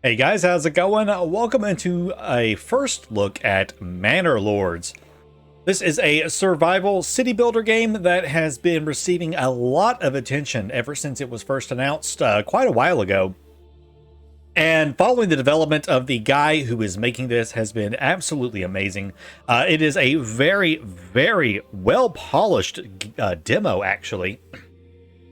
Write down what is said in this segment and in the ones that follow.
Hey guys, how's it going? Welcome into a first look at Manor Lords. This is a survival city builder game that has been receiving a lot of attention ever since it was first announced quite a while ago. And following the development of the guy who is making this has been absolutely amazing. It is a very, very well polished demo, actually.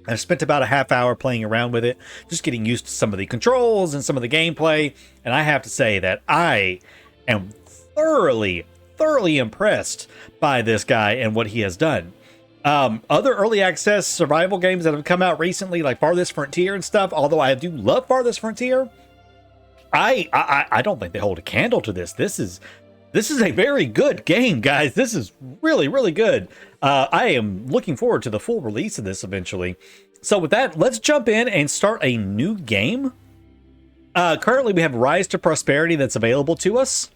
I've spent about a half hour playing around with it, just getting used to some of the controls and some of the gameplay, and I have to say that I am thoroughly impressed by this guy and what he has done. Other early access survival games that have come out recently, like Farthest Frontier and stuff, although I do love Farthest Frontier, I don't think they hold a candle to this. This is a very good game, guys. This is really good. I am looking forward to the full release of this eventually. So with that, let's jump in and start a new game. Currently, we have Rise to Prosperity that's available to us.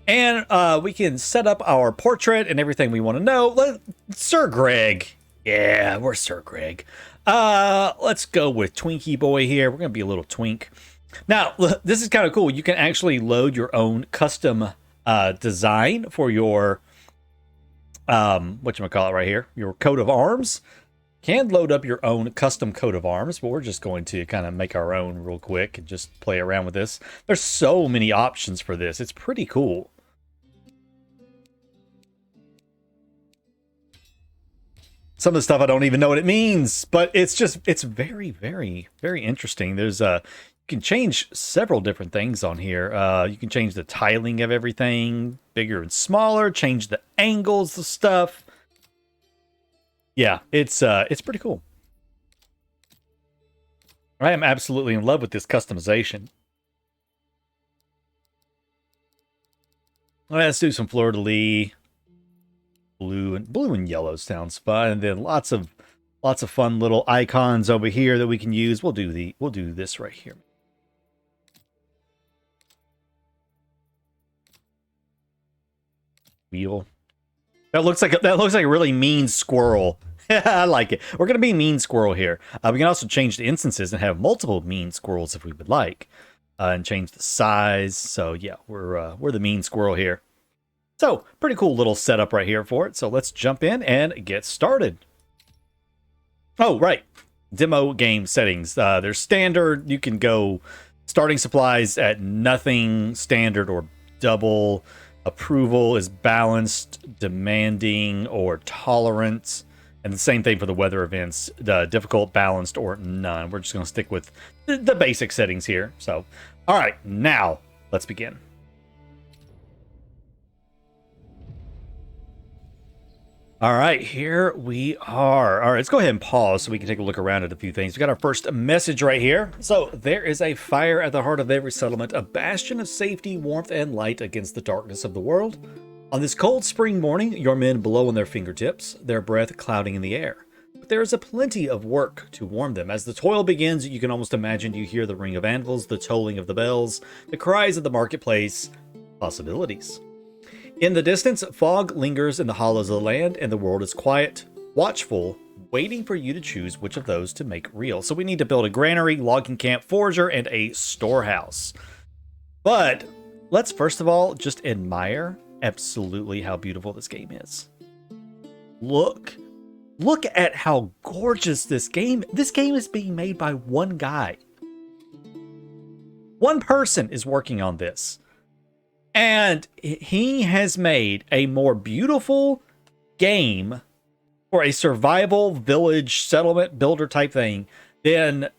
And we can set up our portrait and everything we want to know. Sir Greg. Yeah, we're Sir Greg. Let's go with Twinkie Boy here. We're going to be a little twink. Now, this is kind of cool. You can actually load your own custom design for your whatchamacallit right here, your coat of arms. Can load up your own custom coat of arms, but we're just going to kind of make our own real quick and just play around with this. There's so many options for this. It's pretty cool. Some of the stuff I don't even know what it means, but it's very interesting. There's you can change several different things on here. You can change the tiling of everything, bigger and smaller, change the angles of stuff. Yeah, it's pretty cool. I am absolutely in love with this customization. All right, let's do some fleur-de-lis. Blue and yellow sounds fun, and then lots of fun little icons over here that we can use. We'll do this right here. Wheel. That looks like a really mean squirrel. I like it. We're gonna be mean squirrel here. We can also change the instances and have multiple mean squirrels if we would like, and change the size. So yeah, we're the mean squirrel here. So pretty cool little setup right here for it. So let's jump in and get started. Oh right, demo game settings. There's standard. You can go starting supplies at nothing, standard, or double. Approval is balanced, demanding, or tolerant. And the same thing for the weather events, the difficult, balanced, or none. We're just going to stick with the basic settings here. So, all right, now let's begin. All right, here we are. All right, let's go ahead and pause so we can take a look around at a few things. We got our first message right here. So there is a fire at the heart of every settlement, a bastion of safety, warmth, and light against the darkness of the world. On this cold spring morning, your men blow on their fingertips, their breath clouding in the air. But there is a plenty of work to warm them. As the toil begins, you can almost imagine you hear the ring of anvils, the tolling of the bells, the cries of the marketplace. Possibilities. In the distance, fog lingers in the hollows of the land, and the world is quiet, watchful, waiting for you to choose which of those to make real. So we need to build a granary, logging camp, forager, and a storehouse. But let's first of all just admire absolutely how beautiful this game is. Look at how gorgeous this game is being made by one guy. One person is working on this. And he has made a more beautiful game for a survival village settlement builder type thing than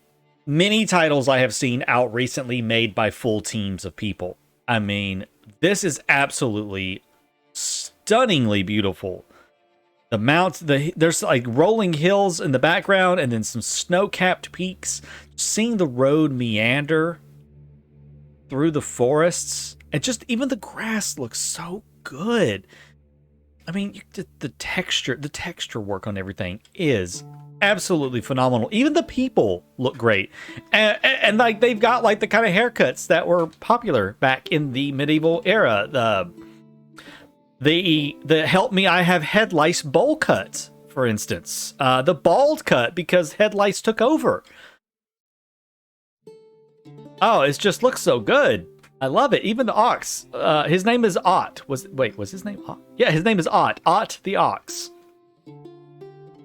many titles I have seen out recently made by full teams of people. I mean, this is absolutely stunningly beautiful. The mounts, there's like rolling hills in the background and then some snow-capped peaks. Seeing the road meander through the forests. And just even the grass looks so good. I mean, the texture work on everything is absolutely phenomenal. Even the people look great. And like they've got like the kind of haircuts that were popular back in the medieval era. The help me, I have head lice bowl cut, for instance. The bald cut because head lice took over. Oh, it just looks so good. I love it. Even the ox. His name is Ott. Was his name Ott? Yeah, his name is Ott. Ott the ox.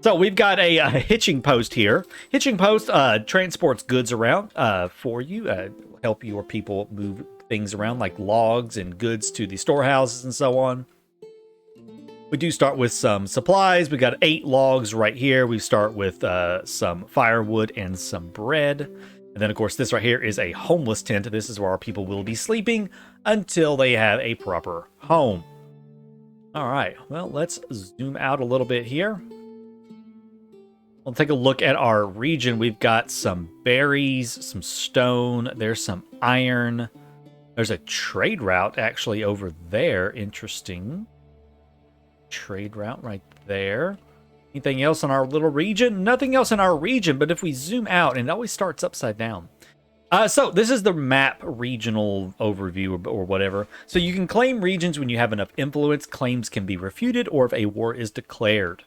So we've got a hitching post here. Hitching post transports goods around for you, help your people move things around like logs and goods to the storehouses and so on. We do start with some supplies. We got 8 logs right here. We start with some firewood and some bread. And then, of course, this right here is a homeless tent. This is where our people will be sleeping until they have a proper home. All right, well, let's zoom out a little bit here. We'll take a look at our region. We've got some berries, some stone. There's some iron. There's a trade route actually over there. Interesting. Trade route right there. Anything else in our little region? Nothing else in our region, but if we zoom out, and it always starts upside down. So this is the map regional overview or whatever. So you can claim regions when you have enough influence. Claims can be refuted or if a war is declared.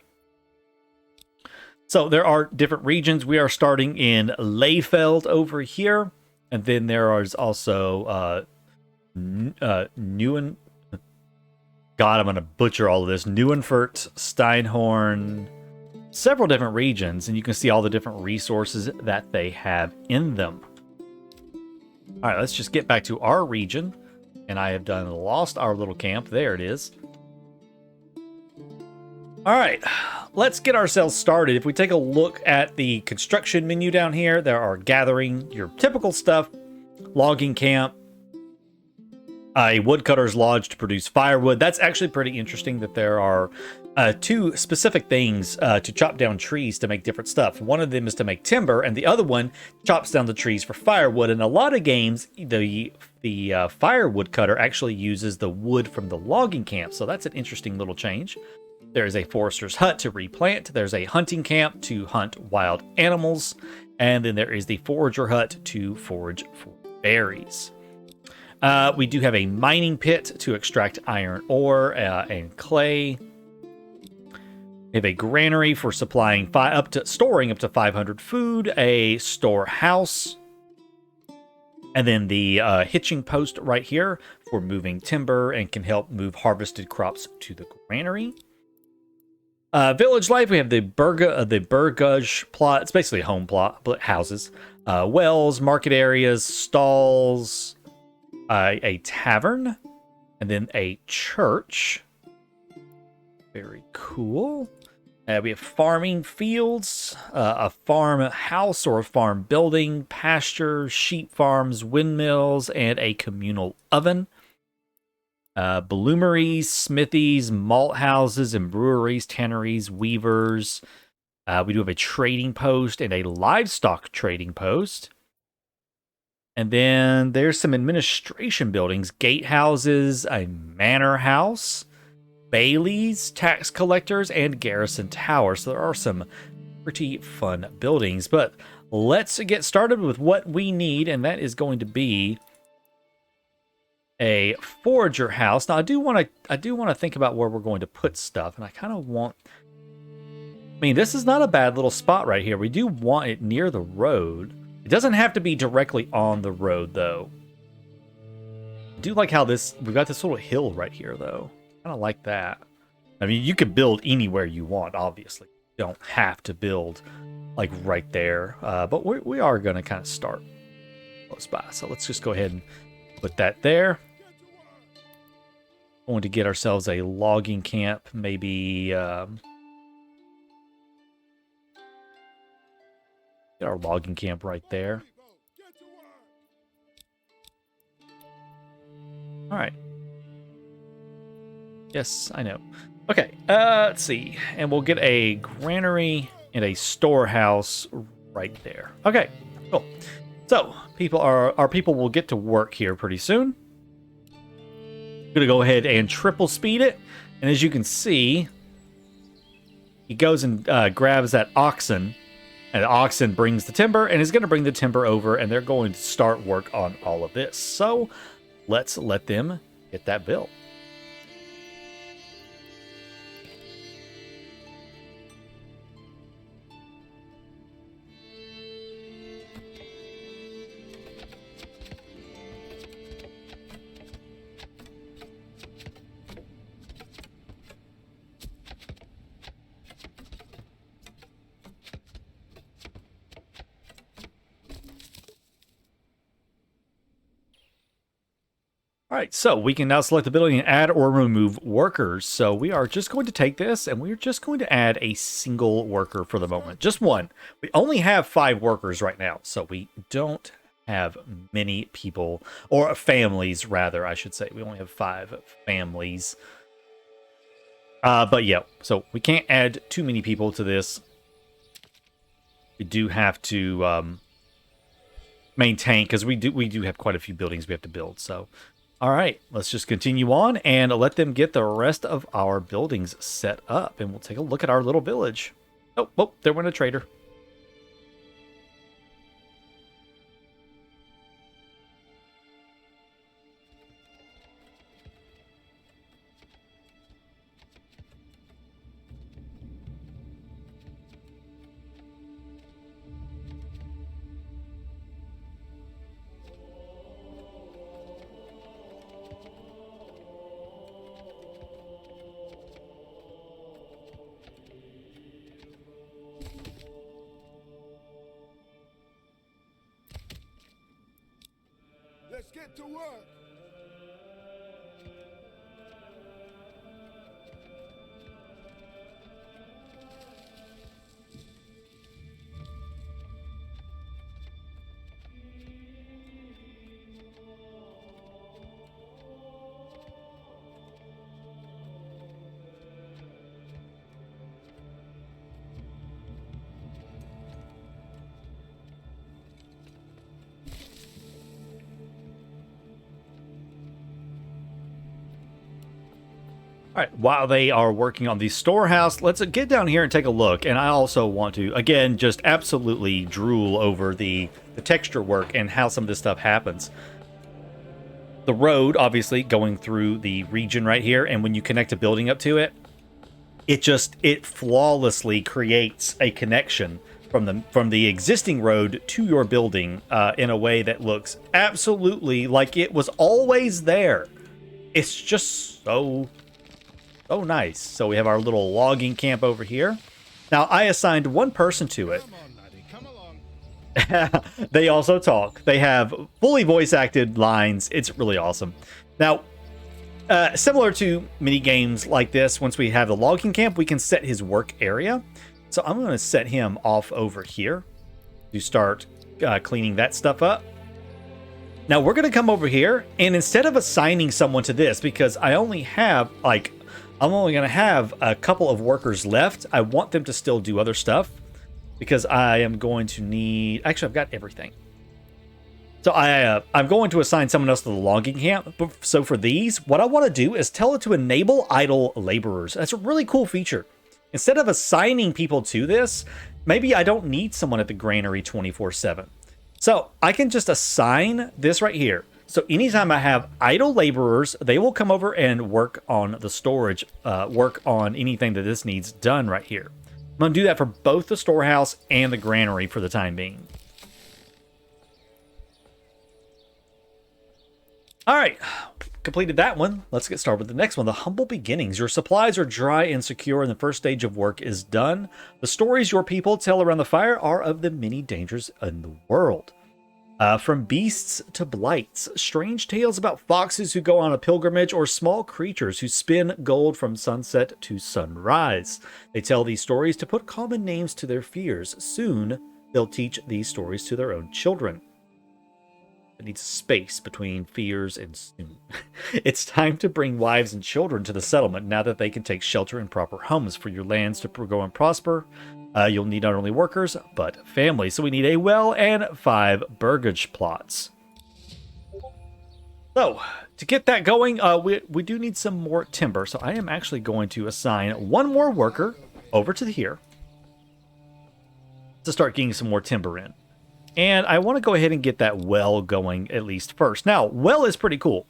So there are different regions. We are starting in Leyfeld over here. And then there is also Neuen. God, I'm going to butcher all of this. Neuenfurt, Steinhorn, several different regions. And you can see all the different resources that they have in them. All right, let's just get back to our region. And I have lost our little camp. There it is. All right, let's get ourselves started. If we take a look at the construction menu down here, there are gathering, your typical stuff, logging camp, a woodcutter's lodge to produce firewood. That's actually pretty interesting that there are 2 specific things to chop down trees to make different stuff. One of them is to make timber, and the other one chops down the trees for firewood. In a lot of games, the firewood cutter actually uses the wood from the logging camp, so that's an interesting little change. There's a forester's hut to replant. There's a hunting camp to hunt wild animals. And then there is the forager hut to forage for berries. We do have a mining pit to extract iron ore and clay. We have a granary for supplying storing up to 500 food. A storehouse. And then the hitching post right here for moving timber and can help move harvested crops to the granary. Village life, we have the Burguge plot. It's basically a home plot, but houses. Wells, market areas, stalls, a tavern, and then a church. Very cool. We have farming fields, a farmhouse or a farm building, pasture, sheep farms, windmills, and a communal oven. Bloomeries, smithies, malt houses, and breweries, tanneries, weavers. We do have a trading post and a livestock trading post. And then there's some administration buildings, gatehouses, a manor house, baileys, tax collectors, and garrison towers. So there are some pretty fun buildings. But let's get started with what we need, and that is going to be a forager house. Now I do want to think about where we're going to put stuff, and I kind of want. I mean, this is not a bad little spot right here. We do want it near the road. It doesn't have to be directly on the road, though. I do like how we've got this little hill right here, though. Kind of like that. I mean, you could build anywhere you want, obviously. You don't have to build like right there, but we are going to kind of start close by. So let's just go ahead and put that there. Going to get ourselves a logging camp, maybe. Get our logging camp right there. All right. Yes, I know. Okay, let's see. And we'll get a granary and a storehouse right there. Okay, cool. So, our people will get to work here pretty soon. I'm going to go ahead and triple speed it. And as you can see, he goes and grabs that oxen. And the oxen brings the timber and is going to bring the timber over. And they're going to start work on all of this. So, let's let them get that built. All right, so we can now select the building and add or remove workers. So we are just going to take this and we're just going to add a single worker for the moment. Just one. We only have 5 workers right now, so we don't have many people, or families rather, I should say. We only have 5 families. But yeah, so we can't add too many people to this. We do have to maintain, because we do have quite a few buildings we have to build. So, all right, let's just continue on and let them get the rest of our buildings set up, and we'll take a look at our little village. Oh, there went a trader. Let's get to work. All right, while they are working on the storehouse, let's get down here and take a look. And I also want to, again, just absolutely drool over the texture work and how some of this stuff happens. The road, obviously, going through the region right here, and when you connect a building up to it, it flawlessly creates a connection from the existing road to your building in a way that looks absolutely like it was always there. It's just so nice. So we have our little logging camp over here. Now, I assigned one person to it. Come along. They also talk. They have fully voice-acted lines. It's really awesome. Now, similar to mini games like this, once we have the logging camp, we can set his work area. So I'm going to set him off over here to start cleaning that stuff up. Now, we're going to come over here, and instead of assigning someone to this, because I only have, I'm only going to have a couple of workers left. I want them to still do other stuff because I am going to need... Actually, I've got everything. So I'm going to assign someone else to the logging camp. So for these, what I want to do is tell it to enable idle laborers. That's a really cool feature. Instead of assigning people to this, maybe I don't need someone at the granary 24/7. So I can just assign this right here. So anytime I have idle laborers, they will come over and work on the storage, work on anything that this needs done right here. I'm going to do that for both the storehouse and the granary for the time being. All right, completed that one. Let's get started with the next one. The humble beginnings. Your supplies are dry and secure, and the first stage of work is done. The stories your people tell around the fire are of the many dangers in the world. From beasts to blights, strange tales about foxes who go on a pilgrimage, or small creatures who spin gold from sunset to sunrise. They tell these stories to put common names to their fears. Soon, they'll teach these stories to their own children. It needs space between fears and soon. It's time to bring wives and children to the settlement now that they can take shelter in proper homes. For your lands to grow and prosper, you'll need not only workers, but families. So we need a well and 5 burgage plots. So, to get that going, we do need some more timber. So I am actually going to assign one more worker over to here to start getting some more timber in. And I want to go ahead and get that well going at least first. Now, well is pretty cool.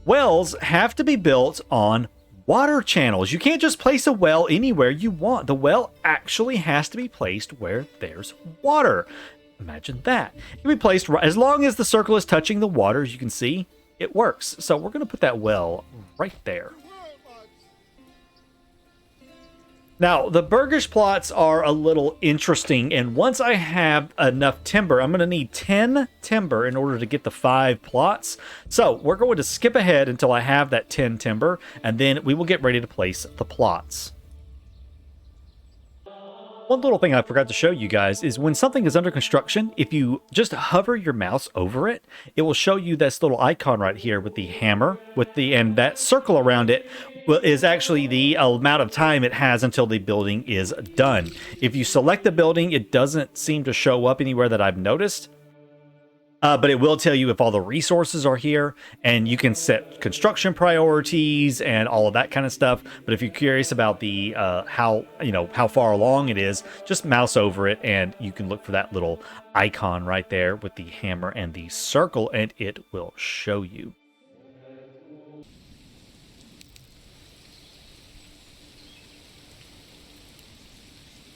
Wells have to be built on water channels. You can't just place a well anywhere you want. The well actually has to be placed where there's water. Imagine that. It can be placed right, as long as the circle is touching the water, as you can see, it works. So we're going to put that well right there. Now, the Burgish plots are a little interesting, and once I have enough timber, I'm going to need 10 timber in order to get the 5 plots. So we're going to skip ahead until I have that 10 timber, and then we will get ready to place the plots. One little thing I forgot to show you guys is when something is under construction, if you just hover your mouse over it, it will show you this little icon right here with the hammer, and that circle around it is actually the amount of time it has until the building is done. If you select the building, it doesn't seem to show up anywhere that I've noticed. But it will tell you if all the resources are here, and you can set construction priorities and all of that kind of stuff. But if you're curious about the how far along it is, just mouse over it, and you can look for that little icon right there with the hammer and the circle, and it will show you.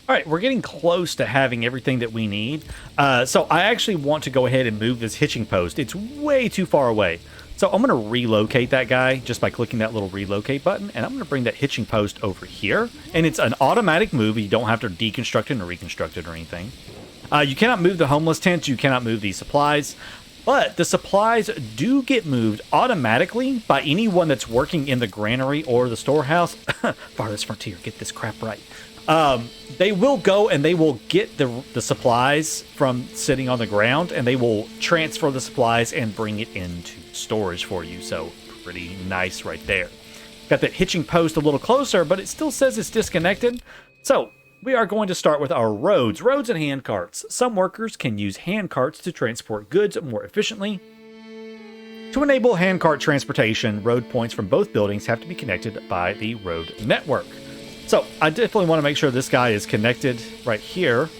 All right, we're getting close to having everything that we need. So I actually want to go ahead and move this hitching post. It's way too far away. So I'm going to relocate that guy just by clicking that little relocate button. And I'm going to bring that hitching post over here. And it's an automatic move. You don't have to deconstruct it or reconstruct it or anything. You cannot move the homeless tents. You cannot move the supplies. But the supplies do get moved automatically by anyone that's working in the granary or the storehouse. Farthest frontier, get this crap right. They will go and they will get the supplies from sitting on the ground, and they will transfer the supplies and bring it into storage for you. So pretty nice right there. Got that hitching post a little closer, but it still says it's disconnected. So we are going to start with our roads and hand carts. Some workers can use hand carts to transport goods more efficiently. To enable hand cart transportation, road points from both buildings have to be connected by the road network. So I definitely want to make sure this guy is connected right here.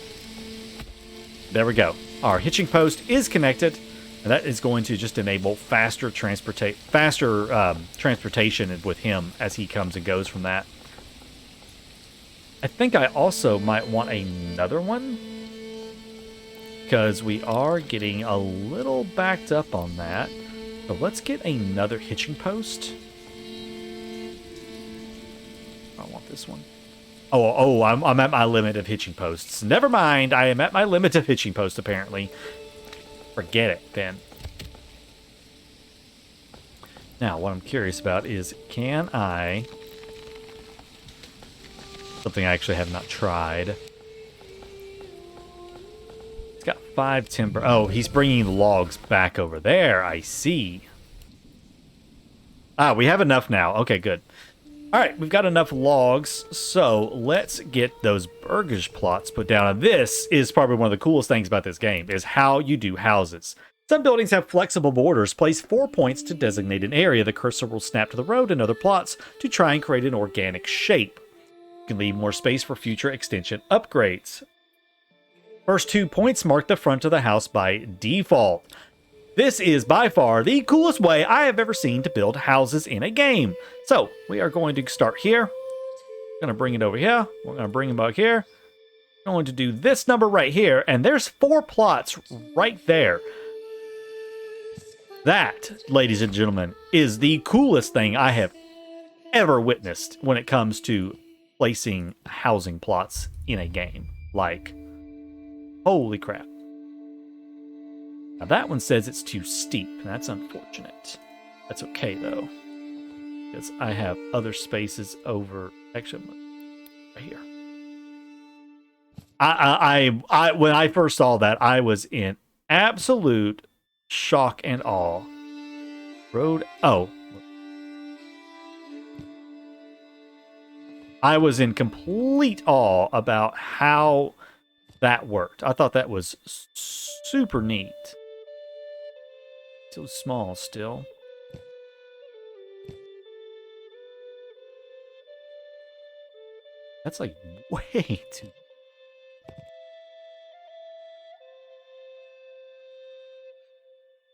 There we go. Our hitching post is connected, and that is going to just enable faster transportation with him as he comes and goes from that. I think I also might want another one, because we are getting a little backed up on that. So let's get another hitching post. I want this one. Oh, I'm at my limit of hitching posts. Never mind, I am at my limit of hitching posts, apparently. Forget it, then. Now, what I'm curious about is, can I... Something I actually have not tried. He's got 5 timber. Oh, he's bringing the logs back over there. I see. Ah, we have enough now. Okay, good. All right, we've got enough logs, so let's get those Burgish plots put down. And this is probably one of the coolest things about this game, is how you do houses. Some buildings have flexible borders. Place 4 points to designate an area. The cursor will snap to the road and other plots to try and create an organic shape. You can leave more space for future extension upgrades. First 2 points mark the front of the house by default. This is by far the coolest way I have ever seen to build houses in a game. So we are going to start here. We're going to bring it over here. We're going to bring it back here. We're going to do this number right here. And there's 4 plots right there. That, ladies and gentlemen, is the coolest thing I have ever witnessed when it comes to placing housing plots in a game. Like, holy crap. Now that one says it's too steep, and that's unfortunate. That's okay though, because I have other spaces over. Actually, right here. I when I first saw that, I was in absolute shock and awe. Road. Oh, I was in complete awe about how that worked. I thought that was super neat. So small still. That's like way too.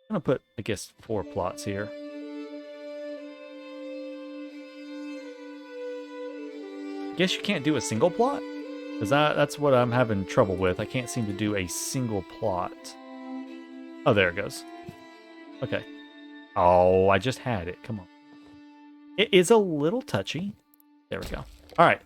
I'm gonna put, I guess, 4 plots here. Guess you can't do a single plot? Because that's what I'm having trouble with. I can't seem to do a single plot. Oh, there it goes. Okay. Oh, I just had it. Come on. It is a little touchy. There we go. All right.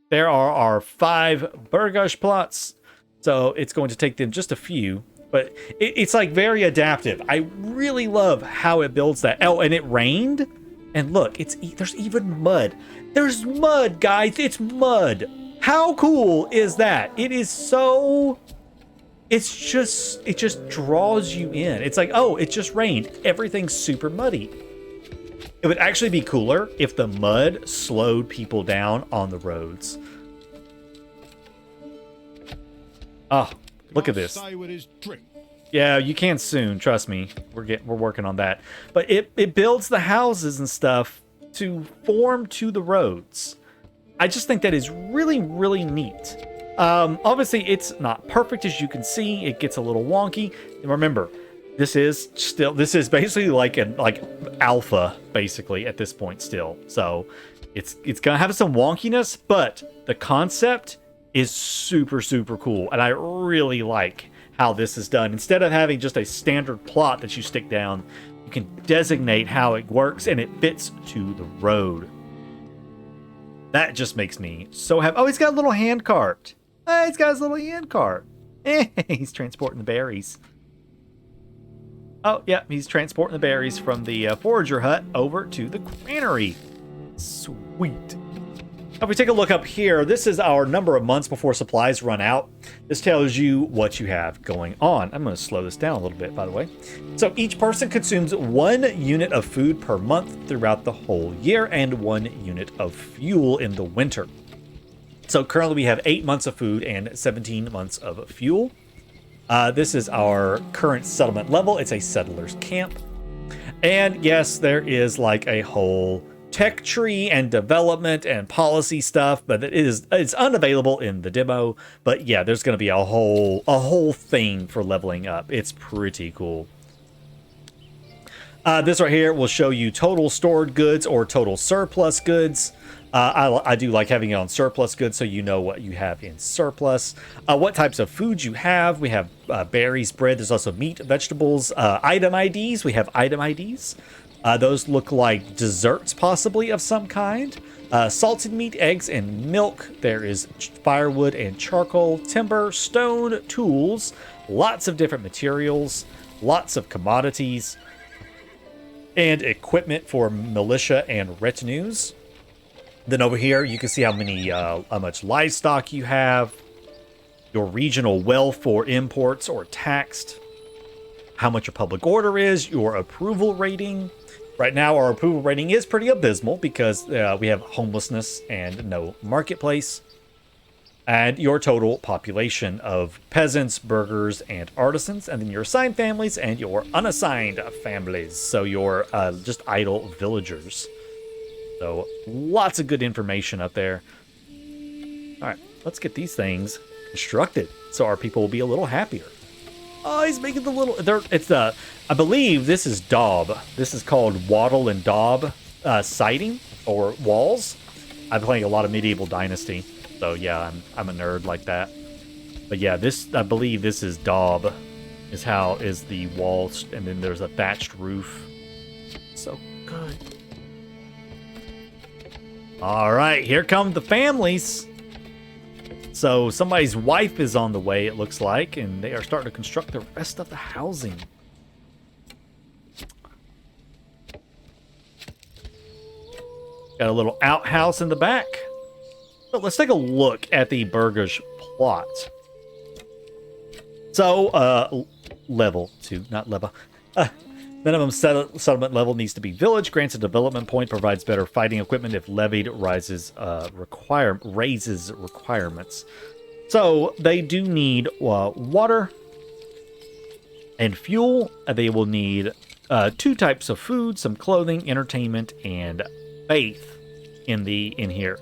there are our 5 burgage plots. So it's going to take them just a few, but it's like very adaptive. I really love how it builds that. Oh, and it rained. And look, there's even mud. There's mud, guys. It's mud. How cool is that? It is so... it just draws you in. It's like, oh, it just rained. Everything's super muddy. It would actually be cooler if the mud slowed people down on the roads. Oh, look at this. Yeah, you can soon. Trust me. We're working on that. But it builds the houses and stuff to form to the roads. I just think that is really, really neat. Obviously, it's not perfect, as you can see. It gets a little wonky. And remember, this is basically like alpha, basically, at this point still. So it's gonna have some wonkiness, but the concept is super, super cool. And I really like how this is done. Instead of having just a standard plot that you stick down, you can designate how it works and it fits to the road. That just makes me so happy. Oh, he's got a little hand cart. Hey, he's got his little hand cart. He's transporting the berries. Oh, yeah, he's transporting the berries from the forager hut over to the granary. Sweet. Now, if we take a look up here, this is our number of months before supplies run out. This tells you what you have going on. I'm going to slow this down a little bit, by the way. So each person consumes 1 unit of food per month throughout the whole year and 1 unit of fuel in the winter. So currently we have 8 months of food and 17 months of fuel. This is our current settlement level. It's a settler's camp. And yes, there is like a whole tech tree and development and policy stuff, but it's unavailable in the demo. But yeah, there's going to be a whole thing for leveling up. It's pretty cool. This right here will show you total stored goods or total surplus goods. I do like having it on surplus goods so you know what you have in surplus. What types of foods you have. We have berries, bread. There's also meat, vegetables, item IDs. We have item IDs. Those look like desserts possibly of some kind. Salted meat, eggs, and milk. There is firewood and charcoal, timber, stone, tools, lots of different materials, lots of commodities, and equipment for militia and retinues. Then over here, you can see how much livestock you have, your regional wealth for imports or taxed, how much your public order is, your approval rating. Right now, our approval rating is pretty abysmal because we have homelessness and no marketplace. And your total population of peasants, burghers, and artisans, and then your assigned families and your unassigned families. So your just idle villagers. So lots of good information up there. All right, let's get these things constructed so our people will be a little happier. Oh, he's making the little... I believe this is daub. This is called wattle and daub siding or walls. I'm playing a lot of Medieval Dynasty, so yeah, I'm a nerd like that. But yeah, I believe this is daub, is the walls, and then there's a thatched roof. So good. All right, here come the families. So somebody's wife is on the way, it looks like, and they are starting to construct the rest of the housing. Got a little outhouse in the back. But let's take a look at the burgage plot. So, level 2, not level. Minimum settlement level needs to be village. Grants a development point. Provides better fighting equipment if levied. Raises requirements. So they do need water and fuel. They will need 2 types of food, some clothing, entertainment, and faith in here.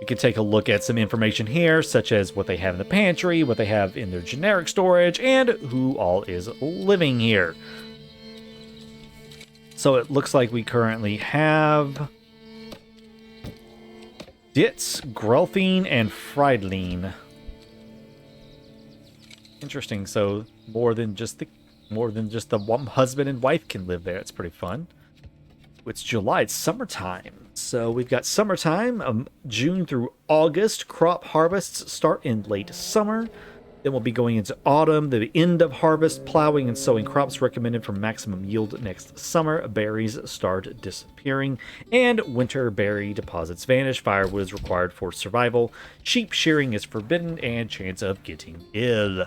You can take a look at some information here, such as what they have in the pantry, what they have in their generic storage, and who all is living here. So it looks like we currently have Ditz, Grelfine, and Friedline. Interesting. So more than just the one husband and wife can live there. It's pretty fun. it's July. It's summertime. So we've got summertime, June through August. Crop harvests start in late summer. Then we'll be going into autumn, the end of harvest. Plowing and sowing crops recommended for maximum yield next summer. Berries start disappearing, and winter berry deposits vanish. Firewood is required for survival. Sheep shearing is forbidden, and chance of getting ill.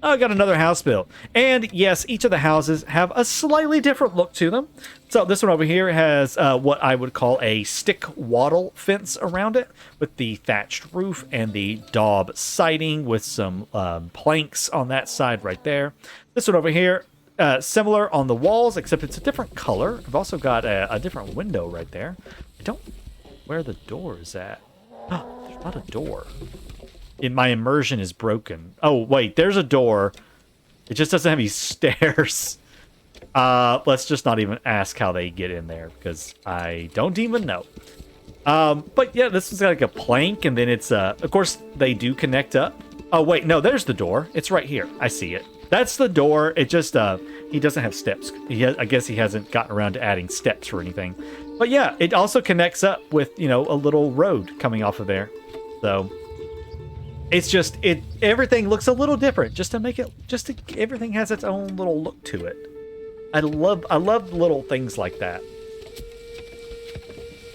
I got another house built. And yes, each of the houses have a slightly different look to them. So this one over here has what I would call a stick wattle fence around it, with the thatched roof and the daub siding with some planks on that side right there. This one over here, similar on the walls, except it's a different color. I've also got a different window right there. I don't know where the door is at. Oh, there's not a door. My immersion is broken. Oh, wait, there's a door. It just doesn't have any stairs. Let's just not even ask how they get in there, because I don't even know. But yeah, this is like a plank, and then it's, of course, they do connect up. Oh, wait, no, there's the door. It's right here. I see it. That's the door. It just, he doesn't have steps. I guess he hasn't gotten around to adding steps or anything. But yeah, it also connects up with, a little road coming off of there. So it's just, everything looks a little different, everything has its own little look to it. I love little things like that.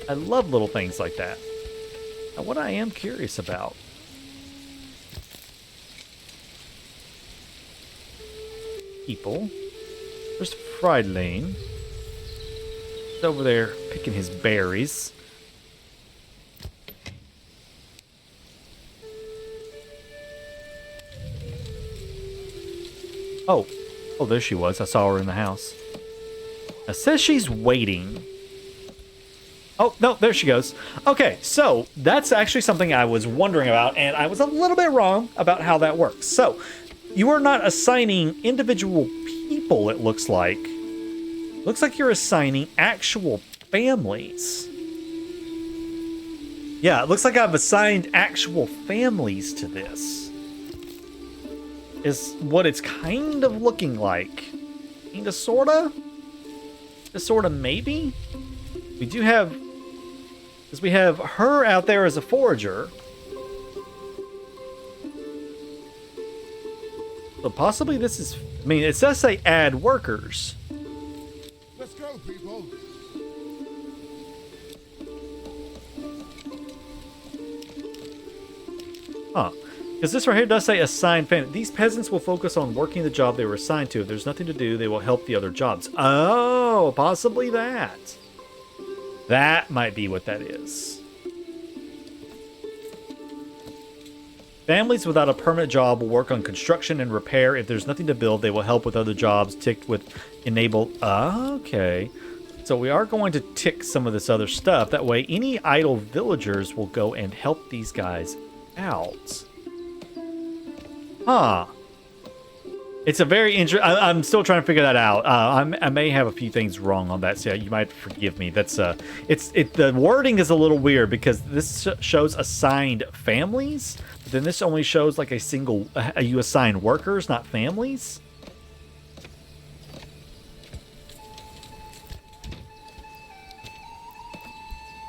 I love little things like that. Now, what I am curious about, people, there's Fried Lane. He's over there picking his berries. Oh, there she was. I saw her in the house. It says she's waiting. Oh, no, there she goes. Okay, so that's actually something I was wondering about, and I was a little bit wrong about how that works. So, you are not assigning individual people, it looks like. Looks like you're assigning actual families. Yeah, it looks like I've assigned actual families to this. Is what it's kind of looking like. Kinda, sorta? Sorta, maybe? We do have... Because we have her out there as a forager. So possibly this is... I mean, it does say add workers. Let's go, people. Huh. Because this right here does say assigned family. These peasants will focus on working the job they were assigned to. If there's nothing to do, they will help the other jobs. Oh, possibly that. That might be what that is. Families without a permanent job will work on construction and repair. If there's nothing to build, they will help with other jobs ticked with enable. Okay. So we are going to tick some of this other stuff. That way, any idle villagers will go and help these guys out. Huh. It's a very interesting... I'm still trying to figure that out. I may have a few things wrong on that, so yeah, you might forgive me. That's the wording is a little weird, because this shows assigned families, but then this only shows like a single... you assign workers, not families.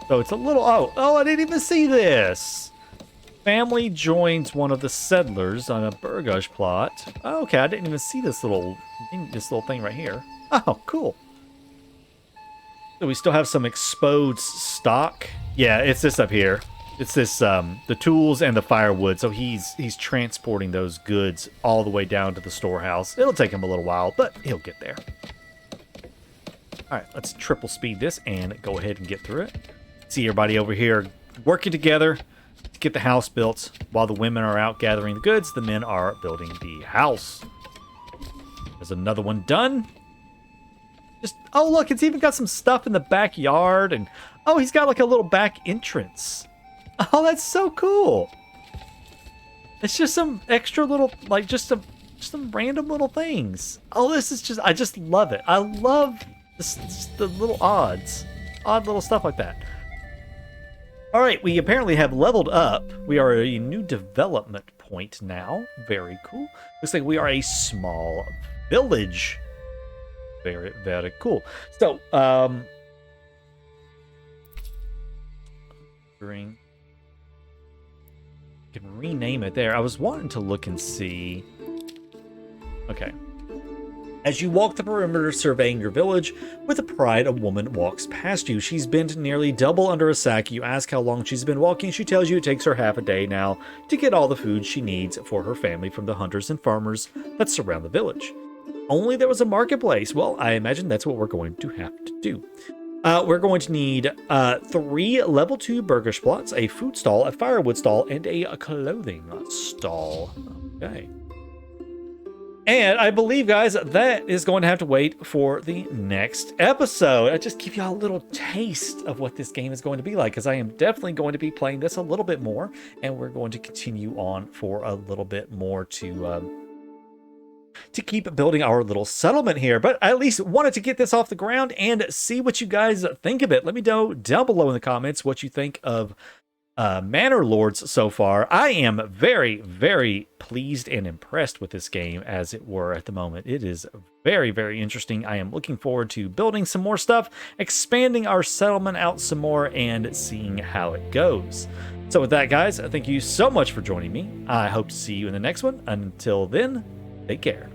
So it's a little... Oh, I didn't even see this. Family joins one of the settlers on a Burgage plot. Oh, okay, I didn't even see this little thing right here. Oh, cool. So we still have some exposed stock. Yeah, it's this up here. It's this the tools and the firewood. So he's transporting those goods all the way down to the storehouse. It'll take him a little while, but he'll get there. All right, let's triple speed this and go ahead and get through it. See everybody over here working together to get the house built. While the women are out gathering the goods, the men are building the house. There's another one done. Oh, look, it's even got some stuff in the backyard. And oh, he's got like a little back entrance. Oh, that's so cool. It's just some extra little, like just some random little things. Oh, this is just, I just love it. I love the little odd little stuff like that. All right, we apparently have leveled up. We are at a new development point now. Very cool. Looks like we are a small village. Very, very cool. So, bring. Can rename it there. I was wanting to look and see. Okay. As you walk the perimeter surveying your village, with a pride, a woman walks past you. She's bent nearly double under a sack. You ask how long she's been walking. She tells you it takes her half a day now to get all the food she needs for her family from the hunters and farmers that surround the village. Only there was a marketplace. Well, I imagine that's what we're going to have to do. We're going to need 3 level 2 burger plots, a food stall, a firewood stall, and a clothing stall. Okay. And I believe, guys, that is going to have to wait for the next episode. I just give you a little taste of what this game is going to be like, because I am definitely going to be playing this a little bit more, and we're going to continue on for a little bit more to keep building our little settlement here. But I at least wanted to get this off the ground and see what you guys think of it. Let me know down below in the comments what you think of Manor Lords so far. I am very, very pleased and impressed with this game, as it were, at the moment. It is very, very interesting. I am looking forward to building some more stuff, expanding our settlement out some more, and seeing how it goes. So with that, guys, thank you so much for joining me. I hope to see you in the next one. Until then, take care.